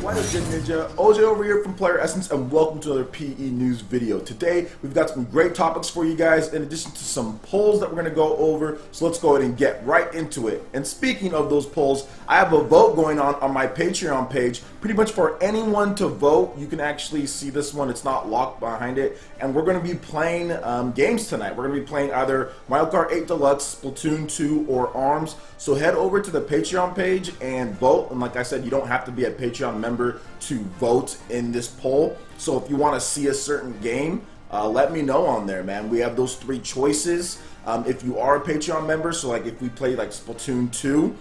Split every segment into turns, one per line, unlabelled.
My name is Nvidia, OJ over here from PlayerEssence, and welcome to another PE News video. Today, we've got some great topics for you guys, in addition to some polls that we're going to go over, so let's go ahead and get right into it. And speaking of those polls, I have a vote going on my Patreon page, pretty much for anyone to vote. You can actually see this one, it's not locked behind it, and we're going to be playing games tonight. We're going to be playing either Mario Kart 8 Deluxe, Splatoon 2, or ARMS, so head over to the Patreon page and vote. And like I said, you don't have to be a Patreon member to vote in this poll. So if you want to see a certain game, let me know on there, man. We have those three choices. If you are a Patreon member, so like if we play like Splatoon 2,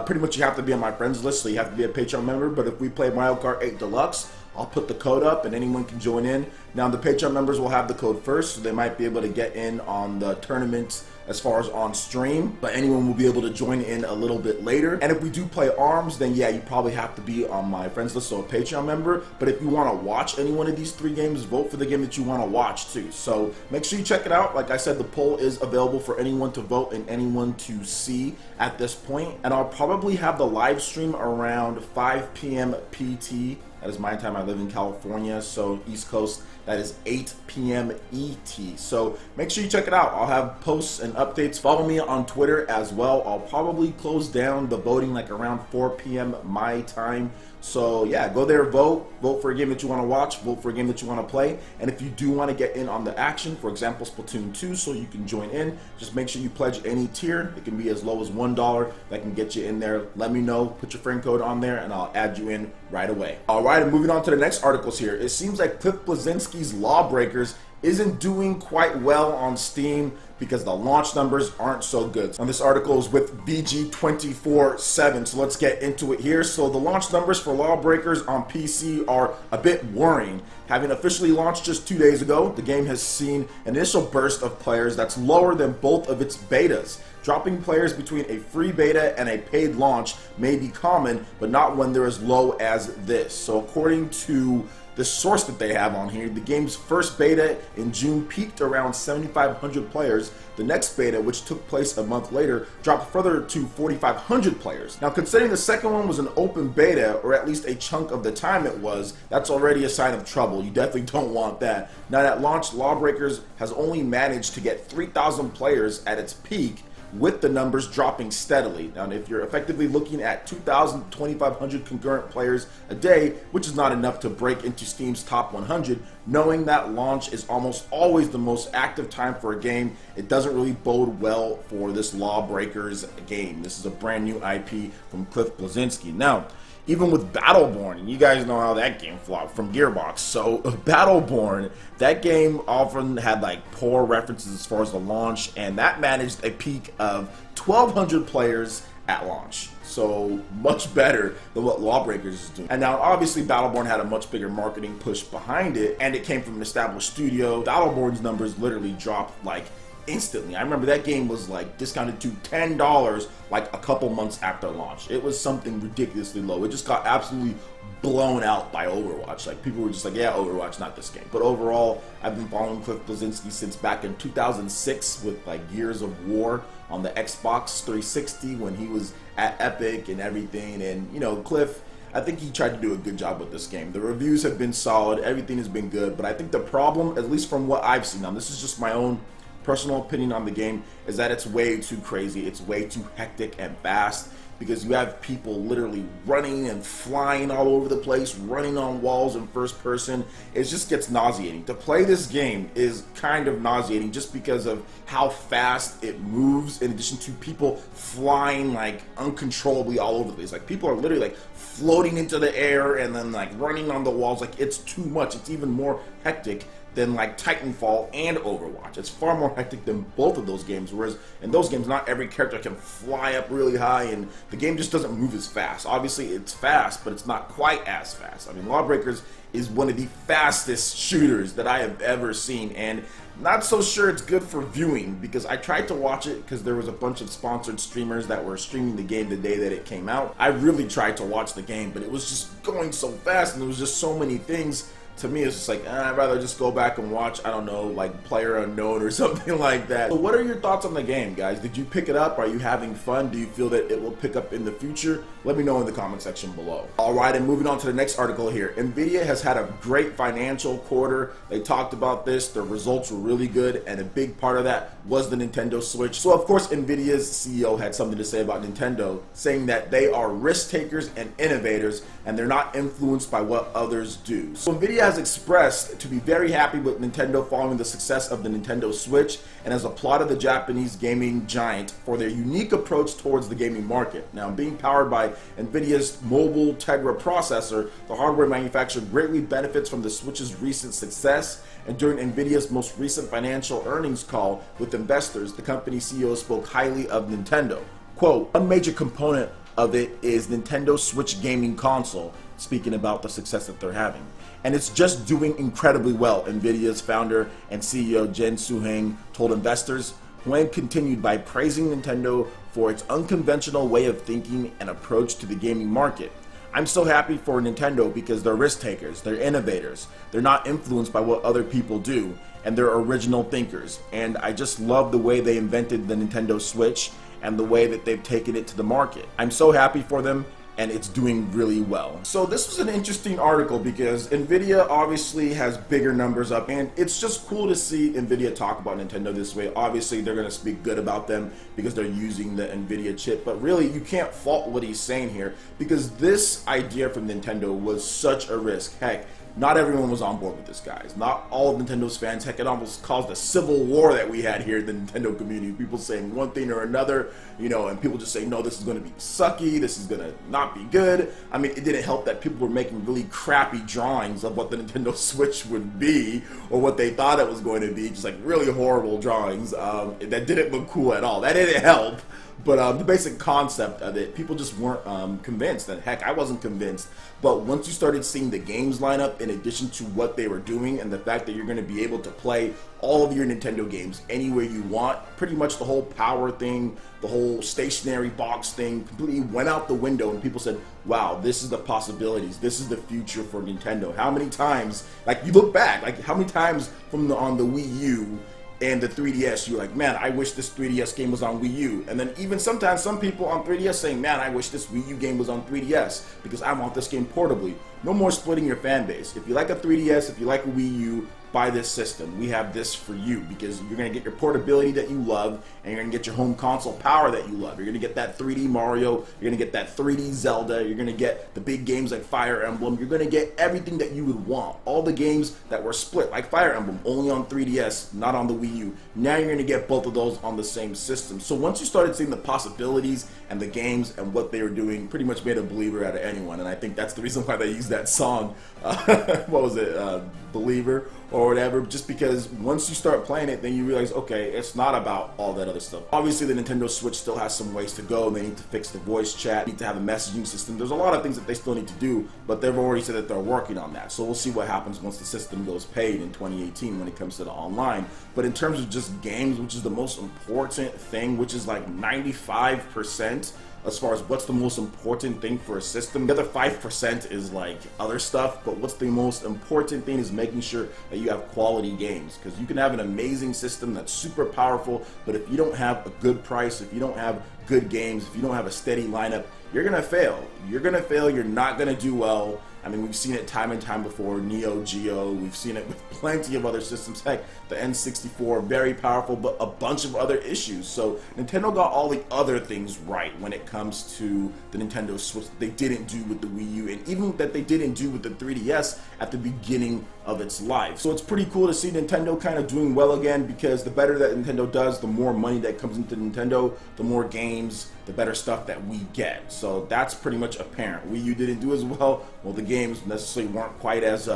pretty much you have to be on my friends list, so you have to be a Patreon member. But if we play Mario Kart 8 Deluxe, I'll put the code up and anyone can join in. Now the Patreon members will have the code first, so they might be able to get in on the tournaments as far as on stream, but anyone will be able to join in a little bit later. And if we do play ARMS, then yeah, you probably have to be on my friends list, so a Patreon member. But if you want to watch any one of these three games, vote for the game that you want to watch too. So make sure you check it out. Like I said, the poll is available for anyone to vote and anyone to see at this point. And I'll probably have the live stream around 5 p.m. PT. That is my time. I live in California, so East Coast, that is 8 p.m. ET. So make sure you check it out. I'll have posts and updates. Follow me on Twitter as well. I'll probably close down the voting like around 4 p.m. my time. So yeah, go there, vote for a game that you want to watch, vote for a game that you want to play. And if you do want to get in on the action, for example, Splatoon 2, so you can join in, just make sure you pledge any tier. It can be as low as $1. That can get you in there. Let me know, put your friend code on there, and I'll add you in right away. All right, and moving on to the next articles here. It seems like Cliff Bleszinski's LawBreakers isn't doing quite well on Steam because the launch numbers aren't so good. And this article is with VG247, so let's get into it here. So the launch numbers for LawBreakers on PC are a bit worrying. Having officially launched just 2 days ago, the game has seen an initial burst of players that's lower than both of its betas. Dropping players between a free beta and a paid launch may be common, but not when they're as low as this. So according to the source that they have on here, the game's first beta in June peaked around 7,500 players. The next beta, which took place a month later, dropped further to 4,500 players. Now, considering the second one was an open beta, or at least a chunk of the time it was, that's already a sign of trouble. You definitely don't want that. Now, at launch, LawBreakers has only managed to get 3,000 players at its peak, with the numbers dropping steadily. Now, if you're effectively looking at 2,000 to 2,500 concurrent players a day, which is not enough to break into Steam's top 100, knowing that launch is almost always the most active time for a game, it doesn't really bode well for this LawBreakers game. This is a brand new IP from Cliff Bleszinski. Now, even with Battleborn, you guys know how that game flopped from Gearbox. So Battleborn, that game often had like poor references as far as the launch, and that managed a peak of 1,200 players at launch. So much better than what LawBreakers is doing. And now obviously Battleborn had a much bigger marketing push behind it, and it came from an established studio. Battleborn's numbers literally dropped like instantly. I remember that game was like discounted to $10 like a couple months after launch. It was something ridiculously low. It just got absolutely blown out by Overwatch. Like, people were just like, yeah, Overwatch, not this game. But overall, I've been following Cliff Bleszinski since back in 2006 with like Gears of War on the Xbox 360 when he was at Epic and everything. And you know, Cliff, I think he tried to do a good job with this game. The reviews have been solid, everything has been good, but I think the problem, at least from what I've seen, now this is just my own personal opinion on the game, is that it's way too crazy, it's way too hectic and fast, because you have people literally running and flying all over the place, running on walls in first person. It just gets nauseating. To play this game is kind of nauseating just because of how fast it moves, in addition to people flying like uncontrollably all over the place. Like, people are literally like floating into the air and then like running on the walls. Like, it's too much. It's even more hectic than like Titanfall and Overwatch. It's far more hectic than both of those games, whereas in those games not every character can fly up really high and the game just doesn't move as fast. Obviously it's fast, but it's not quite as fast. I mean, LawBreakers is one of the fastest shooters that I have ever seen, and not so sure it's good for viewing, because I tried to watch it because there was a bunch of sponsored streamers that were streaming the game the day that it came out. I really tried to watch the game, but it was just going so fast and there was just so many things to me it's just like, I'd rather just go back and watch, I don't know, like PlayerUnknown or something like that. So what are your thoughts on the game, guys? Did you pick it up? Are you having fun? Do you feel that it will pick up in the future? Let me know in the comment section below. Alright, and moving on to the next article here. Nvidia has had a great financial quarter. They talked about this. Their results were really good, and a big part of that was the Nintendo Switch. So of course Nvidia's CEO had something to say about Nintendo, saying that they are risk takers and innovators, and they're not influenced by what others do. So Nvidia has expressed to be very happy with Nintendo following the success of the Nintendo Switch, and has applauded the Japanese gaming giant for their unique approach towards the gaming market. Now, being powered by Nvidia's mobile Tegra processor, the hardware manufacturer greatly benefits from the Switch's recent success. And during Nvidia's most recent financial earnings call with investors, the company CEO spoke highly of Nintendo. Quote, "One major component of it is Nintendo Switch gaming console," speaking about the success that they're having. "And it's just doing incredibly well," Nvidia's founder and CEO Jen Suheng told investors, when continued by praising Nintendo for its unconventional way of thinking and approach to the gaming market. "I'm so happy for Nintendo because they're risk takers, they're innovators, they're not influenced by what other people do, and they're original thinkers. And I just love the way they invented the Nintendo Switch and the way that they've taken it to the market. I'm so happy for them, and it's doing really well." So this was an interesting article because Nvidia obviously has bigger numbers up, and it's just cool to see Nvidia talk about Nintendo this way. Obviously they're going to speak good about them because they're using the Nvidia chip, but really you can't fault what he's saying here, because this idea from Nintendo was such a risk. Heck, not everyone was on board with this, guys. Not all of Nintendo's fans. Heck, it almost caused a civil war that we had here in the Nintendo community. People saying one thing or another, you know, and people just saying, no, this is going to be sucky, this is going to not be good. I mean, it didn't help that people were making really crappy drawings of what the Nintendo Switch would be, or what they thought it was going to be, just like really horrible drawings that didn't look cool at all. That didn't help. But the basic concept of it, people just weren't convinced, and heck, I wasn't convinced. But once you started seeing the games line up in addition to what they were doing, and the fact that you're going to be able to play all of your Nintendo games anywhere you want, pretty much the whole power thing, the whole stationary box thing completely went out the window, and people said, wow, this is the possibilities, this is the future for Nintendo. How many times, like, you look back, like how many times on the Wii U and the 3DS, you're like, man, I wish this 3DS game was on Wii U. And then even sometimes some people on 3DS saying, man, I wish this Wii U game was on 3DS because I want this game portably. No more splitting your fan base. If you like a 3DS, if you like a Wii U, buy this system. We have this for you because you're going to get your portability that you love, and you're going to get your home console power that you love. You're going to get that 3D Mario, you're going to get that 3D Zelda, you're going to get the big games like Fire Emblem, you're going to get everything that you would want. All the games that were split, like Fire Emblem, only on 3DS, not on the Wii U. Now you're going to get both of those on the same system. So once you started seeing the possibilities and the games and what they were doing, pretty much made a believer out of anyone. And I think that's the reason why they used that song, what was it, Believer or whatever, just because once you start playing it, then you realize, okay, it's not about all that other stuff. Obviously the Nintendo Switch still has some ways to go. They need to fix the voice chat, need to have a messaging system. There's a lot of things that they still need to do, but they've already said that they're working on that. So we'll see what happens once the system goes paid in 2018 when it comes to the online. But in terms of just games, which is the most important thing, which is like 95%, as far as what's the most important thing for a system. The other 5% is like other stuff, but what's the most important thing is making sure that you have quality games, because you can have an amazing system that's super powerful, but if you don't have a good price, if you don't have good games, if you don't have a steady lineup, you're gonna fail. You're gonna fail, you're not gonna do well. I mean, we've seen it time and time before, Neo Geo, we've seen it with plenty of other systems. Heck, the N64, very powerful, but a bunch of other issues. So Nintendo got all the other things right when it comes to the Nintendo Switch that they didn't do with the Wii U, and even that they didn't do with the 3DS at the beginning of its life. So it's pretty cool to see Nintendo kind of doing well again, because the better that Nintendo does, the more money that comes into Nintendo, the more games, the better stuff that we get. So that's pretty much apparent. Wii U didn't do as well. Well, the games necessarily weren't quite as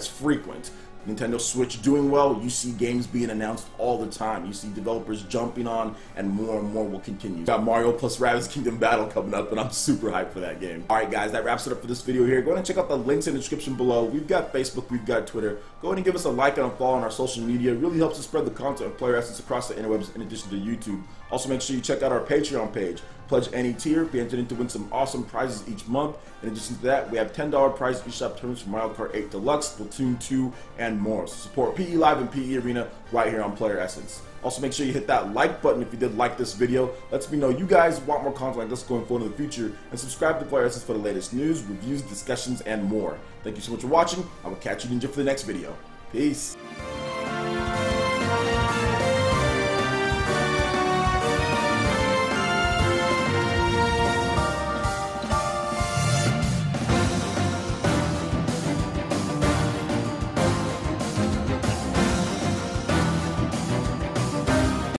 frequent. Nintendo Switch doing well, you see games being announced all the time. You see developers jumping on, and more will continue. We got Mario plus Rabbids Kingdom Battle coming up, and I'm super hyped for that game. Alright guys, that wraps it up for this video here. Go ahead and check out the links in the description below. We've got Facebook, we've got Twitter. Go ahead and give us a like and a follow on our social media. It really helps us spread the content of PlayerEssence across the interwebs in addition to YouTube. Also make sure you check out our Patreon page, pledge any tier, be entered in to win some awesome prizes each month. In addition to that, we have $10 prize eShop tournaments from Mario Kart 8 Deluxe, Splatoon 2, and more. So support PE Live and PE Arena right here on PlayerEssence. Also, make sure you hit that like button if you did like this video. Lets me know you guys want more content like this going forward in the future. And subscribe to PlayerEssence for the latest news, reviews, discussions, and more. Thank you so much for watching. I will catch you ninja for the next video. Peace.